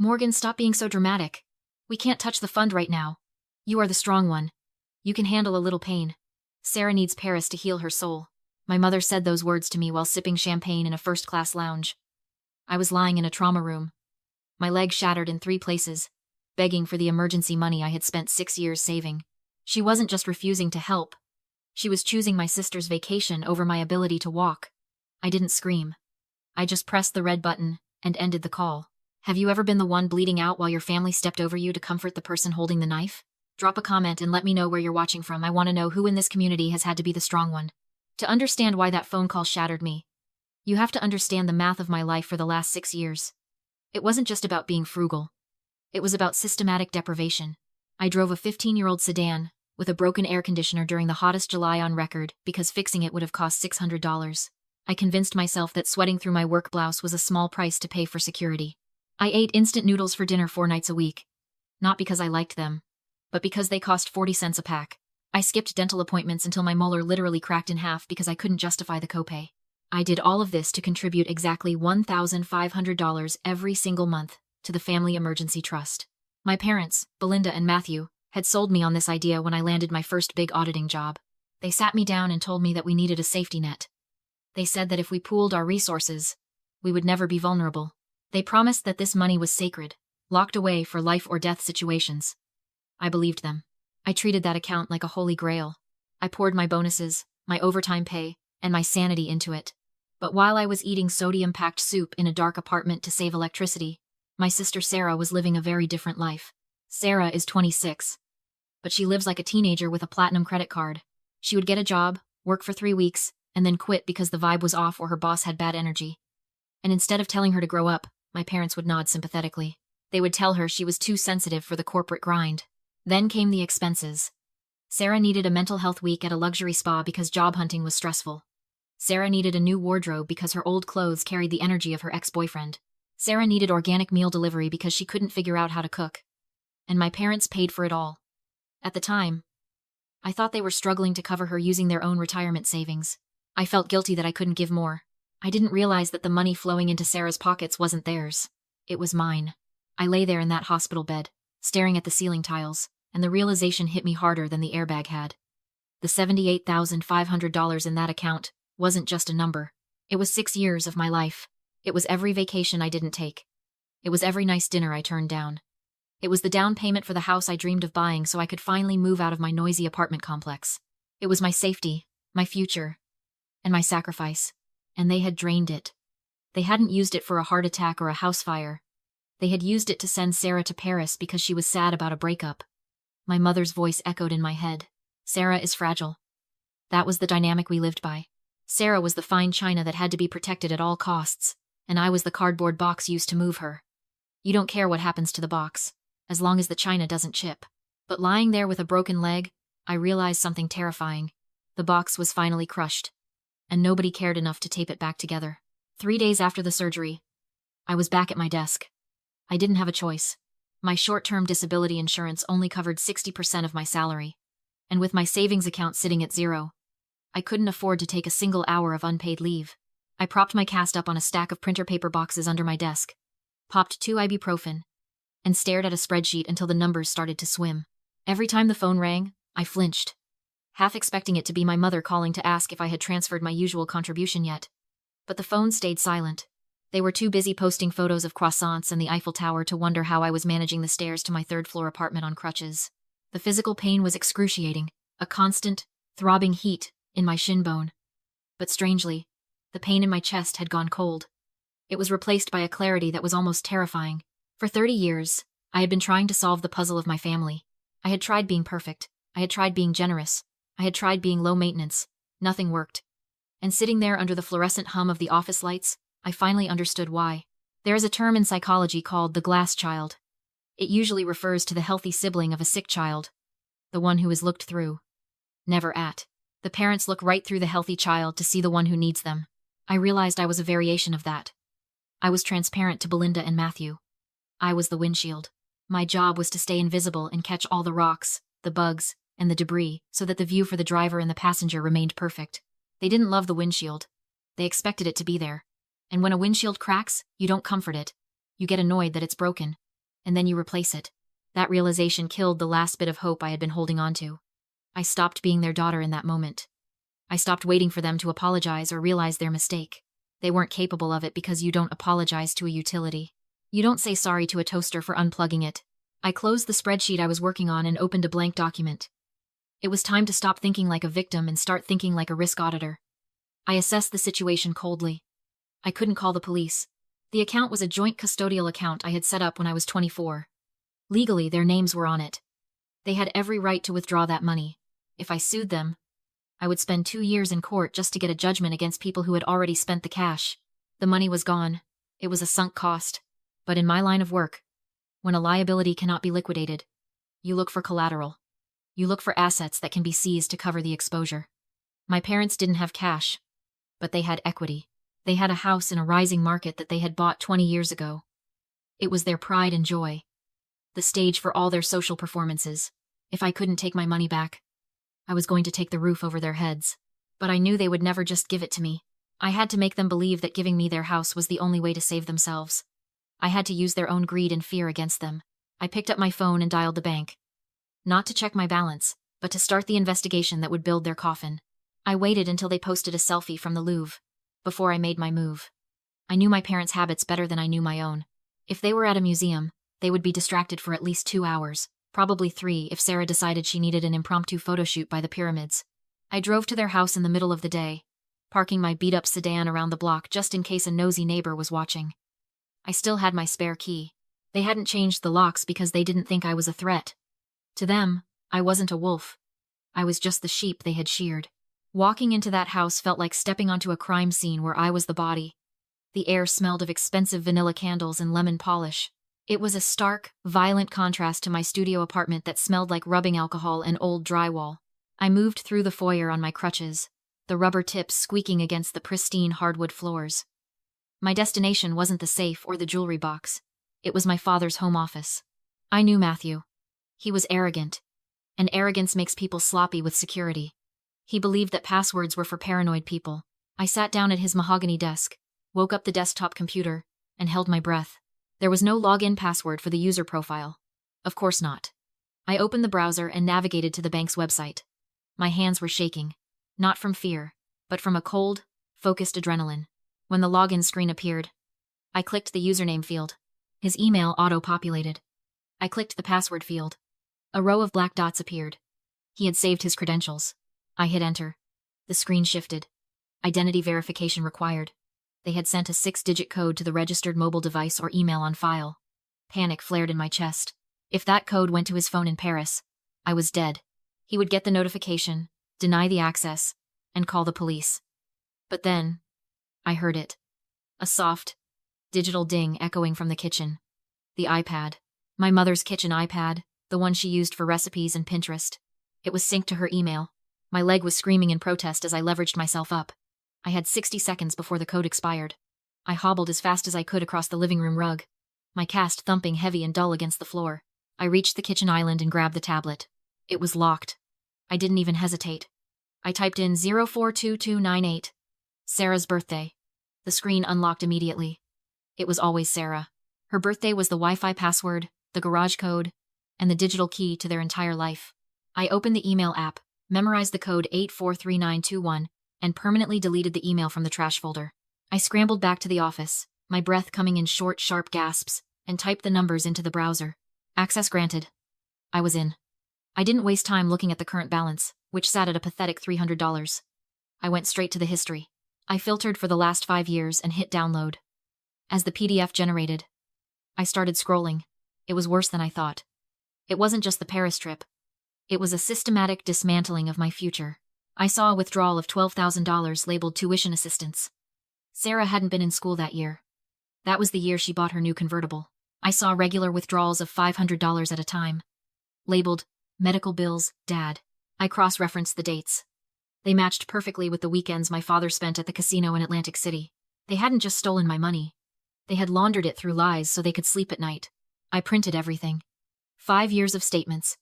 Morgan, stop being so dramatic. We can't touch the fund right now. You are the strong one. You can handle a little pain. Sarah needs Paris to heal her soul. My mother said those words to me while sipping champagne in a first-class lounge. I was lying in a trauma room, my leg shattered in 3 places, begging for the emergency money I had spent 6 years saving. She wasn't just refusing to help. She was choosing my sister's vacation over my ability to walk. I didn't scream. I just pressed the red button and ended the call. Have you ever been the one bleeding out while your family stepped over you to comfort the person holding the knife? Drop a comment and let me know where you're watching from. I want to know who in this community has had to be the strong one. To understand why that phone call shattered me, you have to understand the math of my life for the last 6 years. It wasn't just about being frugal. It was about systematic deprivation. I drove a 15-year-old sedan with a broken air conditioner during the hottest July on record because fixing it would have cost $600. I convinced myself that sweating through my work blouse was a small price to pay for security. I ate instant noodles for dinner 4 nights a week. Not because I liked them, but because they cost 40 cents a pack. I skipped dental appointments until my molar literally cracked in half because I couldn't justify the copay. I did all of this to contribute exactly $1,500 every single month to the Family Emergency Trust. My parents, Belinda and Matthew, had sold me on this idea when I landed my first big auditing job. They sat me down and told me that we needed a safety net. They said that if we pooled our resources, we would never be vulnerable. They promised that this money was sacred, locked away for life or death situations. I believed them. I treated that account like a holy grail. I poured my bonuses, my overtime pay, and my sanity into it. But while I was eating sodium-packed soup in a dark apartment to save electricity, my sister Sarah was living a very different life. Sarah is 26, but she lives like a teenager with a platinum credit card. She would get a job, work for 3 weeks, and then quit because the vibe was off or her boss had bad energy. And instead of telling her to grow up, my parents would nod sympathetically. They would tell her she was too sensitive for the corporate grind. Then came the expenses. Sarah needed a mental health week at a luxury spa because job hunting was stressful. Sarah needed a new wardrobe because her old clothes carried the energy of her ex-boyfriend. Sarah needed organic meal delivery because she couldn't figure out how to cook. And my parents paid for it all. At the time, I thought they were struggling to cover her using their own retirement savings. I felt guilty that I couldn't give more. I didn't realize that the money flowing into Sarah's pockets wasn't theirs. It was mine. I lay there in that hospital bed, staring at the ceiling tiles, and the realization hit me harder than the airbag had. The $78,500 in that account wasn't just a number. It was 6 years of my life. It was every vacation I didn't take. It was every nice dinner I turned down. It was the down payment for the house I dreamed of buying so I could finally move out of my noisy apartment complex. It was my safety, my future, and my sacrifice. And they had drained it. They hadn't used it for a heart attack or a house fire. They had used it to send Sarah to Paris because she was sad about a breakup. My mother's voice echoed in my head. Sarah is fragile. That was the dynamic we lived by. Sarah was the fine china that had to be protected at all costs, and I was the cardboard box used to move her. You don't care what happens to the box, as long as the china doesn't chip. But lying there with a broken leg, I realized something terrifying. The box was finally crushed, and nobody cared enough to tape it back together. 3 days after the surgery, I was back at my desk. I didn't have a choice. My short-term disability insurance only covered 60% of my salary, and with my savings account sitting at 0, I couldn't afford to take a single hour of unpaid leave. I propped my cast up on a stack of printer paper boxes under my desk, popped 2 ibuprofen, and stared at a spreadsheet until the numbers started to swim. Every time the phone rang, I flinched, half expecting it to be my mother calling to ask if I had transferred my usual contribution yet. But the phone stayed silent. They were too busy posting photos of croissants and the Eiffel Tower to wonder how I was managing the stairs to my 3rd-floor apartment on crutches. The physical pain was excruciating, a constant, throbbing heat in my shin bone. But strangely, the pain in my chest had gone cold. It was replaced by a clarity that was almost terrifying. For 30 years, I had been trying to solve the puzzle of my family. I had tried being perfect. I had tried being generous. I had tried being low maintenance. Nothing worked. And sitting there under the fluorescent hum of the office lights, I finally understood why. There is a term in psychology called the glass child. It usually refers to the healthy sibling of a sick child, the one who is looked through, never at. The parents look right through the healthy child to see the one who needs them. I realized I was a variation of that. I was transparent to Belinda and Matthew. I was the windshield. My job was to stay invisible and catch all the rocks, the bugs, and the debris so that the view for the driver and the passenger remained perfect. They didn't love the windshield. They expected it to be there. And when a windshield cracks, you don't comfort it. You get annoyed that it's broken. and then you replace it. That realization killed the last bit of hope I had been holding on to. I stopped being their daughter in that moment. I stopped waiting for them to apologize or realize their mistake. They weren't capable of it because you don't apologize to a utility. You don't say sorry to a toaster for unplugging it. I closed the spreadsheet I was working on and opened a blank document. It was time to stop thinking like a victim and start thinking like a risk auditor. I assessed the situation coldly. I couldn't call the police. The account was a joint custodial account I had set up when I was 24. Legally, their names were on it. They had every right to withdraw that money. If I sued them, I would spend 2 years in court just to get a judgment against people who had already spent the cash. The money was gone. It was a sunk cost. But in my line of work, when a liability cannot be liquidated, you look for collateral. You look for assets that can be seized to cover the exposure. My parents didn't have cash, but they had equity. They had a house in a rising market that they had bought 20 years ago. It was their pride and joy, the stage for all their social performances. If I couldn't take my money back, I was going to take the roof over their heads. But I knew they would never just give it to me. I had to make them believe that giving me their house was the only way to save themselves. I had to use their own greed and fear against them. I picked up my phone and dialed the bank. Not to check my balance, but to start the investigation that would build their coffin. I waited until they posted a selfie from the Louvre before I made my move. I knew my parents' habits better than I knew my own. If they were at a museum, they would be distracted for at least 2 hours, probably 3 if Sarah decided she needed an impromptu photo shoot by the pyramids. I drove to their house in the middle of the day, parking my beat-up sedan around the block just in case a nosy neighbor was watching. I still had my spare key. They hadn't changed the locks because they didn't think I was a threat. To them, I wasn't a wolf. I was just the sheep they had sheared. Walking into that house felt like stepping onto a crime scene where I was the body. The air smelled of expensive vanilla candles and lemon polish. It was a stark, violent contrast to my studio apartment that smelled like rubbing alcohol and old drywall. I moved through the foyer on my crutches, the rubber tips squeaking against the pristine hardwood floors. My destination wasn't the safe or the jewelry box. It was my father's home office. I knew Matthew. He was arrogant, and arrogance makes people sloppy with security. He believed that passwords were for paranoid people. I sat down at his mahogany desk, woke up the desktop computer, and held my breath. There was no login password for the user profile. Of course not. I opened the browser and navigated to the bank's website. My hands were shaking, not from fear, but from a cold, focused adrenaline. When the login screen appeared, I clicked the username field. His email auto-populated. I clicked the password field. A row of black dots appeared. He had saved his credentials. I hit enter. The screen shifted. Identity verification required. They had sent a 6-digit code to the registered mobile device or email on file. Panic flared in my chest. If that code went to his phone in Paris, I was dead. He would get the notification, deny the access, and call the police. But then, I heard it. A soft, digital ding echoing from the kitchen. The iPad. My mother's kitchen iPad, the one she used for recipes and Pinterest. It was synced to her email. My leg was screaming in protest as I leveraged myself up. I had 60 seconds before the code expired. I hobbled as fast as I could across the living room rug, my cast thumping heavy and dull against the floor. I reached the kitchen island and grabbed the tablet. It was locked. I didn't even hesitate. I typed in 042298. Sarah's birthday. The screen unlocked immediately. It was always Sarah. Her birthday was the Wi-Fi password, the garage code, and the digital key to their entire life. I opened the email app, memorized the code 843921, and permanently deleted the email from the trash folder. I scrambled back to the office, my breath coming in short, sharp gasps, and typed the numbers into the browser. Access granted. I was in. I didn't waste time looking at the current balance, which sat at a pathetic $300. I went straight to the history. I filtered for the last 5 years and hit download. As the PDF generated, I started scrolling. It was worse than I thought. It wasn't just the Paris trip. It was a systematic dismantling of my future. I saw a withdrawal of $12,000 labeled tuition assistance. Sarah hadn't been in school that year. That was the year she bought her new convertible. I saw regular withdrawals of $500 at a time, labeled medical bills, Dad. I cross-referenced the dates. They matched perfectly with the weekends my father spent at the casino in Atlantic City. They hadn't just stolen my money. They had laundered it through lies so they could sleep at night. I printed everything. 5 years of statements.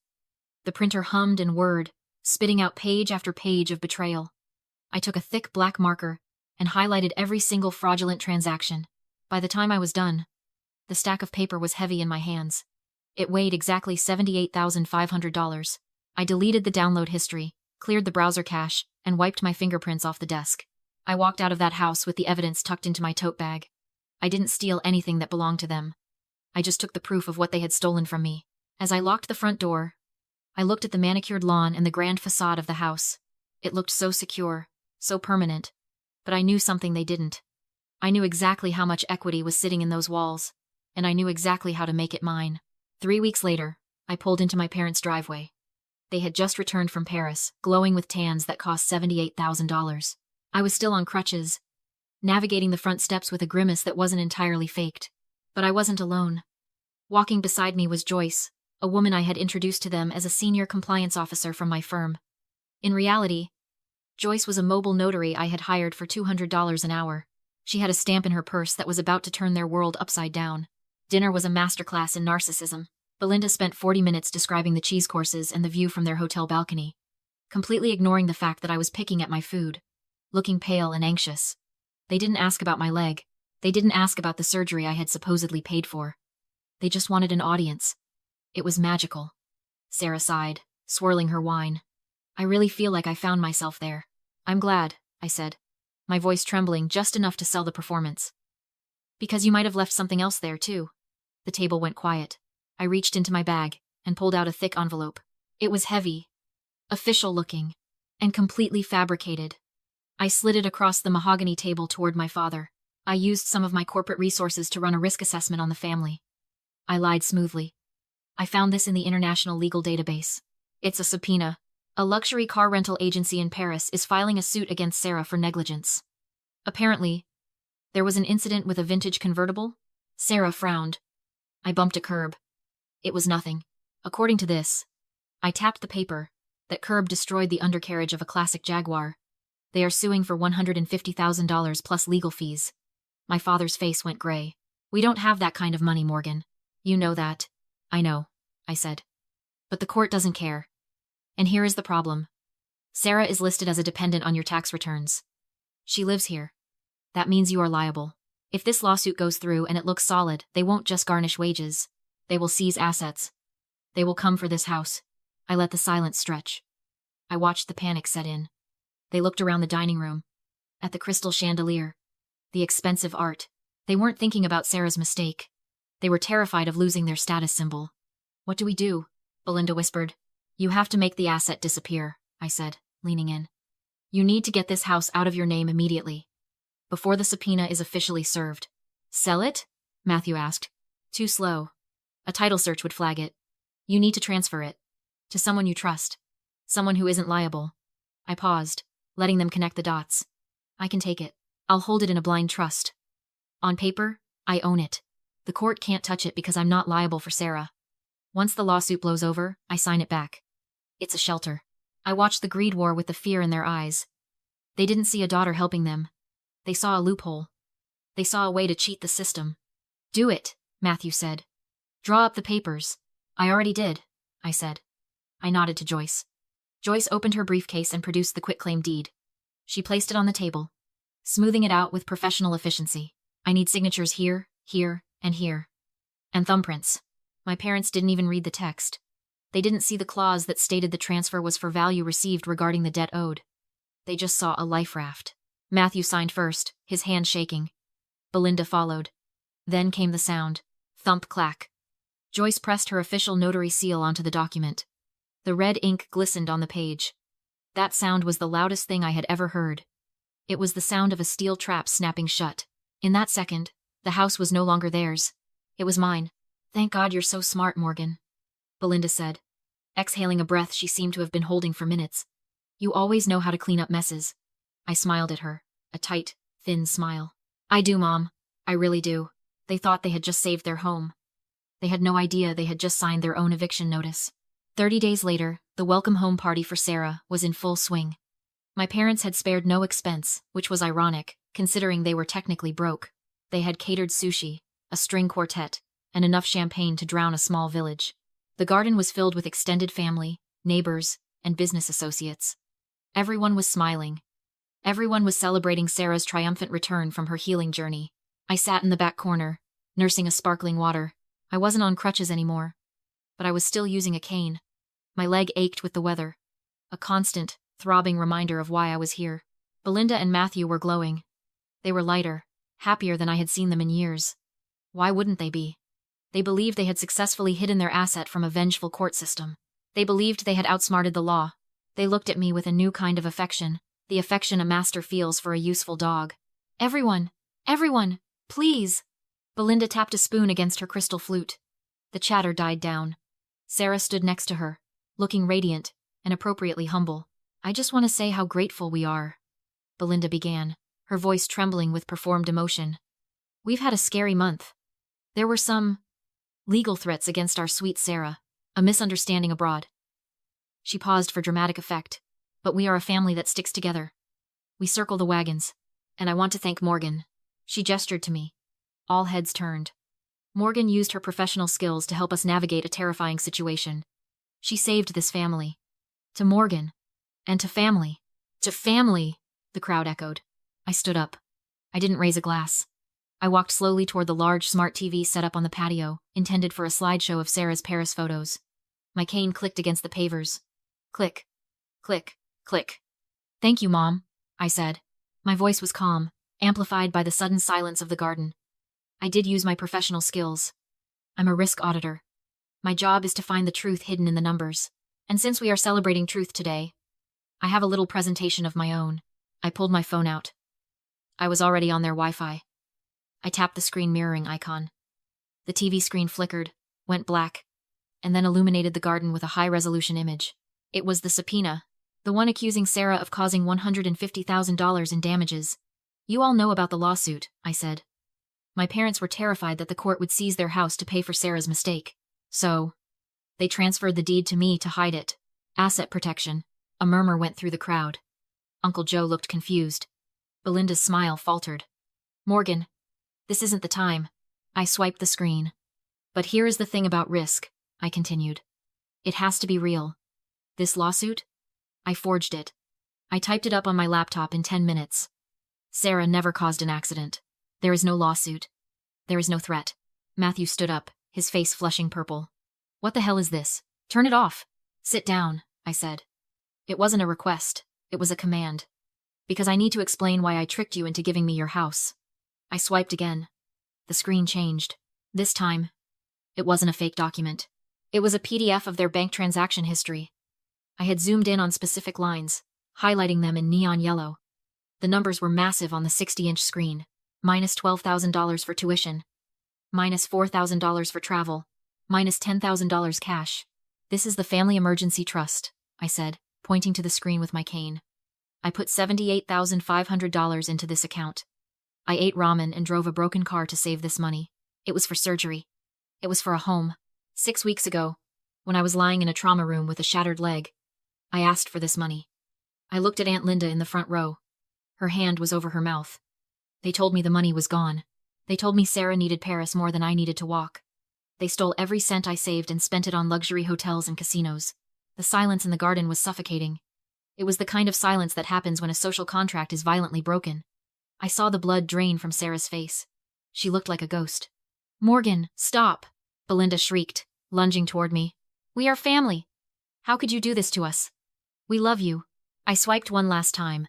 The printer hummed and whirred, spitting out page after page of betrayal. I took a thick black marker and highlighted every single fraudulent transaction. By the time I was done, The stack of paper was heavy in my hands. It weighed exactly $78,500. I deleted the download history, cleared the browser cache, and wiped my fingerprints off the desk. I walked out of that house with the evidence tucked into my tote bag. I didn't steal anything that belonged to them. I just took the proof of what they had stolen from me. As I locked the front door, I looked at the manicured lawn and the grand facade of the house. It looked so secure, so permanent. But I knew something they didn't. I knew exactly how much equity was sitting in those walls, and I knew exactly how to make it mine. 3 weeks later, I pulled into my parents' driveway. They had just returned from Paris, glowing with tans that cost $78,000. I was still on crutches, navigating the front steps with a grimace that wasn't entirely faked. But I wasn't alone. Walking beside me was Joyce, a woman I had introduced to them as a senior compliance officer from my firm. In reality, Joyce was a mobile notary I had hired for $200 an hour. She had a stamp in her purse that was about to turn their world upside down. Dinner was a masterclass in narcissism. Belinda spent 40 minutes describing the cheese courses and the view from their hotel balcony, completely ignoring the fact that I was picking at my food, looking pale and anxious. They didn't ask about my leg. They didn't ask about the surgery I had supposedly paid for. They just wanted an audience. It was magical. Sarah sighed, swirling her wine. I really feel like I found myself there. I'm glad, I said, my voice trembling just enough to sell the performance. Because you might have left something else there, too. The table went quiet. I reached into my bag and pulled out a thick envelope. It was heavy, official-looking, and completely fabricated. I slid it across the mahogany table toward my father. I used some of my corporate resources to run a risk assessment on the family. I lied smoothly. I found this in the International Legal Database. It's a subpoena. A luxury car rental agency in Paris is filing a suit against Sarah for negligence. Apparently, there was an incident with a vintage convertible. Sarah frowned. I bumped a curb. It was nothing. According to this, I tapped the paper. That curb destroyed the undercarriage of a classic Jaguar. They are suing for $150,000 plus legal fees. My father's face went gray. We don't have that kind of money, Morgan. You know that. I know, I said. But the court doesn't care. And here is the problem. Sarah is listed as a dependent on your tax returns. She lives here. That means you are liable. If this lawsuit goes through and it looks solid, they won't just garnish wages. They will seize assets. They will come for this house. I let the silence stretch. I watched the panic set in. They looked around the dining room. At the crystal chandelier. The expensive art. They weren't thinking about Sarah's mistake. They were terrified of losing their status symbol. What do we do? Belinda whispered. You have to make the asset disappear, I said, leaning in. You need to get this house out of your name immediately, before the subpoena is officially served. Sell it? Matthew asked. Too slow. A title search would flag it. You need to transfer it. To someone you trust. Someone who isn't liable. I paused, letting them connect the dots. I can take it. I'll hold it in a blind trust. On paper, I own it. The court can't touch it because I'm not liable for Sarah. Once the lawsuit blows over, I sign it back. It's a shelter. I watched the greed war with the fear in their eyes. They didn't see a daughter helping them. They saw a loophole. They saw a way to cheat the system. Do it, Matthew said. Draw up the papers. I already did, I said. I nodded to Joyce. Joyce opened her briefcase and produced the quitclaim deed. She placed it on the table, smoothing it out with professional efficiency. I need signatures here, here, and here. And thumbprints. My parents didn't even read the text. They didn't see the clause that stated the transfer was for value received regarding the debt owed. They just saw a life raft. Matthew signed first, his hand shaking. Belinda followed. Then came the sound. Thump clack. Joyce pressed her official notary seal onto the document. The red ink glistened on the page. That sound was the loudest thing I had ever heard. It was the sound of a steel trap snapping shut. In that second, the house was no longer theirs. It was mine. Thank God you're so smart, Morgan, Belinda said, exhaling a breath she seemed to have been holding for minutes. You always know how to clean up messes. I smiled at her, a tight, thin smile. I do, Mom. I really do. They thought they had just saved their home. They had no idea they had just signed their own eviction notice. 30 days later, the welcome home party for Sarah was in full swing. My parents had spared no expense, which was ironic, considering they were technically broke. They had catered sushi, a string quartet, and enough champagne to drown a small village. The garden was filled with extended family, neighbors, and business associates. Everyone was smiling. Everyone was celebrating Sarah's triumphant return from her healing journey. I sat in the back corner, nursing a sparkling water. I wasn't on crutches anymore, but I was still using a cane. My leg ached with the weather, a constant, throbbing reminder of why I was here. Belinda and Matthew were glowing. They were lighter, happier than I had seen them in years. Why wouldn't they be? They believed they had successfully hidden their asset from a vengeful court system. They believed they had outsmarted the law. They looked at me with a new kind of affection, the affection a master feels for a useful dog. Everyone, please. Belinda tapped a spoon against her crystal flute. The chatter died down. Sarah stood next to her, looking radiant and appropriately humble. I just want to say how grateful we are, Belinda began, her voice trembling with performed emotion. We've had a scary month. There were some legal threats against our sweet Sarah, a misunderstanding abroad. She paused for dramatic effect. But we are a family that sticks together. We circle the wagons. And I want to thank Morgan. She gestured to me. All heads turned. Morgan used her professional skills to help us navigate a terrifying situation. She saved this family. To Morgan. And to family. To family, the crowd echoed. I stood up. I didn't raise a glass. I walked slowly toward the large smart TV set up on the patio, intended for a slideshow of Sarah's Paris photos. My cane clicked against the pavers. Click. Click. Click. Thank you, Mom, I said. My voice was calm, amplified by the sudden silence of the garden. I did use my professional skills. I'm a risk auditor. My job is to find the truth hidden in the numbers. And since we are celebrating truth today, I have a little presentation of my own. I pulled my phone out. I was already on their Wi-Fi. I tapped the screen mirroring icon. The TV screen flickered, went black, and then illuminated the garden with a high-resolution image. It was the subpoena, the one accusing Sarah of causing $150,000 in damages. You all know about the lawsuit, I said. My parents were terrified that the court would seize their house to pay for Sarah's mistake. So, they transferred the deed to me to hide it. Asset protection. A murmur went through the crowd. Uncle Joe looked confused. Belinda's smile faltered. Morgan, this isn't the time. I swiped the screen. But here is the thing about risk, I continued. It has to be real. This lawsuit? I forged it. I typed it up on my laptop in 10 minutes. Sarah never caused an accident. There is no lawsuit. There is no threat. Matthew stood up, his face flushing purple. What the hell is this? Turn it off. Sit down, I said. It wasn't a request. It was a command. Because I need to explain why I tricked you into giving me your house. I swiped again. The screen changed. This time, it wasn't a fake document. It was a PDF of their bank transaction history. I had zoomed in on specific lines, highlighting them in neon yellow. The numbers were massive on the 60-inch screen. Minus $12,000 for tuition. Minus $4,000 for travel. Minus $10,000 cash. This is the Family Emergency Trust, I said, pointing to the screen with my cane. I put $78,500 into this account. I ate ramen and drove a broken car to save this money. It was for surgery. It was for a home. 6 weeks ago, when I was lying in a trauma room with a shattered leg, I asked for this money. I looked at Aunt Linda in the front row. Her hand was over her mouth. They told me the money was gone. They told me Sarah needed Paris more than I needed to walk. They stole every cent I saved and spent it on luxury hotels and casinos. The silence in the garden was suffocating. It was the kind of silence that happens when a social contract is violently broken. I saw the blood drain from Sarah's face. She looked like a ghost. Morgan, stop! Belinda shrieked, lunging toward me. We are family. How could you do this to us? We love you. I swiped one last time.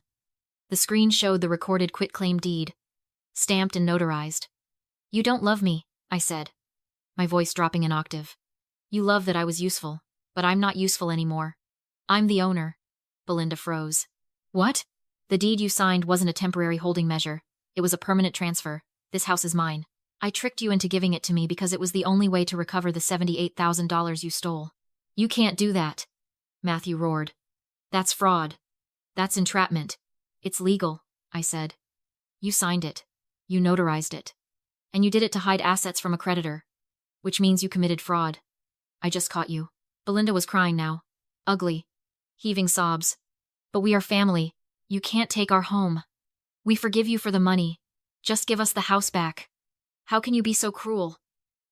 The screen showed the recorded quitclaim deed, stamped and notarized. You don't love me, I said, my voice dropping an octave. You love that I was useful, but I'm not useful anymore. I'm the owner. Belinda froze. What? The deed you signed wasn't a temporary holding measure. It was a permanent transfer. This house is mine. I tricked you into giving it to me because it was the only way to recover the $78,000 you stole. You can't do that, Matthew roared. That's fraud. That's entrapment. It's legal, I said. You signed it. You notarized it. And you did it to hide assets from a creditor. Which means you committed fraud. I just caught you. Belinda was crying now. Ugly. Heaving sobs. But we are family. You can't take our home. We forgive you for the money. Just give us the house back. How can you be so cruel?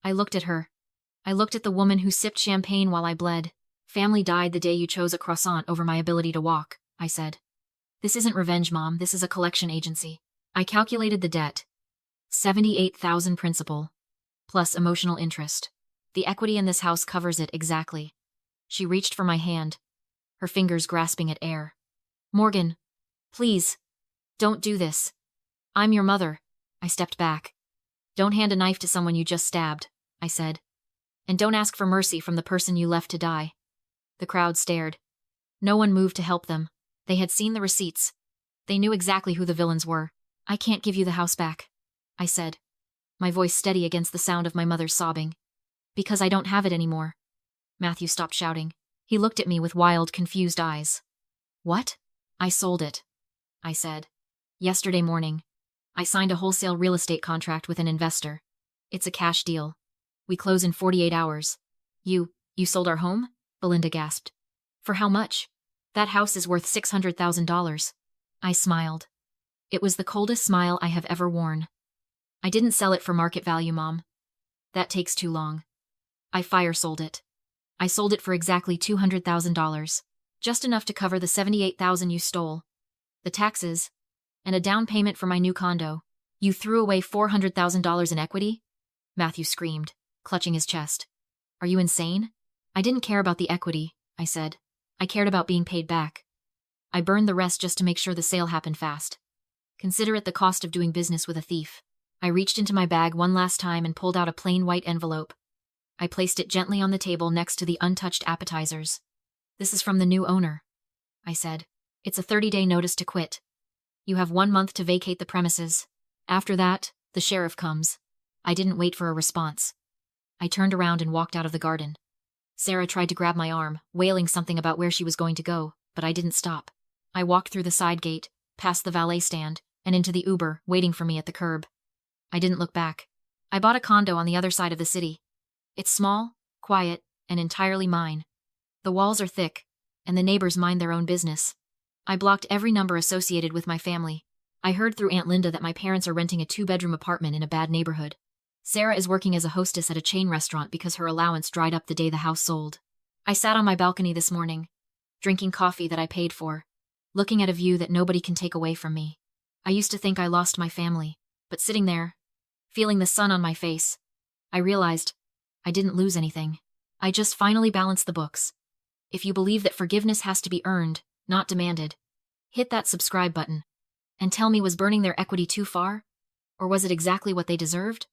I looked at her. I looked at the woman who sipped champagne while I bled. Family died the day you chose a croissant over my ability to walk, I said. This isn't revenge, Mom. This is a collection agency. I calculated the debt. $78,000 principal. plus emotional interest. The equity in this house covers it exactly. She reached for my hand, her fingers grasping at air. Morgan, please, don't do this. I'm your mother. I stepped back. Don't hand a knife to someone you just stabbed, I said. And don't ask for mercy from the person you left to die. The crowd stared. No one moved to help them. They had seen the receipts. They knew exactly who the villains were. I can't give you the house back, I said, my voice steady against the sound of my mother's sobbing. Because I don't have it anymore. Matthew stopped shouting. He looked at me with wild, confused eyes. What? I sold it, I said. Yesterday morning. I signed a wholesale real estate contract with an investor. It's a cash deal. We close in 48 hours. You sold our home? Belinda gasped. For how much? That house is worth $600,000. I smiled. It was the coldest smile I have ever worn. I didn't sell it for market value, Mom. That takes too long. I fire sold it. I sold it for exactly $200,000. Just enough to cover the $78,000 you stole. The taxes. And a down payment for my new condo. You threw away $400,000 in equity? Matthew screamed, clutching his chest. Are you insane? I didn't care about the equity, I said. I cared about being paid back. I burned the rest just to make sure the sale happened fast. Consider it the cost of doing business with a thief. I reached into my bag one last time and pulled out a plain white envelope. I placed it gently on the table next to the untouched appetizers. This is from the new owner, I said. It's a 30-day notice to quit. You have 1 month to vacate the premises. After that, the sheriff comes. I didn't wait for a response. I turned around and walked out of the garden. Sarah tried to grab my arm, wailing something about where she was going to go, but I didn't stop. I walked through the side gate, past the valet stand, and into the Uber, waiting for me at the curb. I didn't look back. I bought a condo on the other side of the city. It's small, quiet, and entirely mine. The walls are thick, and the neighbors mind their own business. I blocked every number associated with my family. I heard through Aunt Linda that my parents are renting a 2-bedroom apartment in a bad neighborhood. Sarah is working as a hostess at a chain restaurant because her allowance dried up the day the house sold. I sat on my balcony this morning, drinking coffee that I paid for, looking at a view that nobody can take away from me. I used to think I lost my family, but sitting there, feeling the sun on my face, I realized I didn't lose anything. I just finally balanced the books. If you believe that forgiveness has to be earned, not demanded, hit that subscribe button. And tell me, was burning their equity too far? Or was it exactly what they deserved?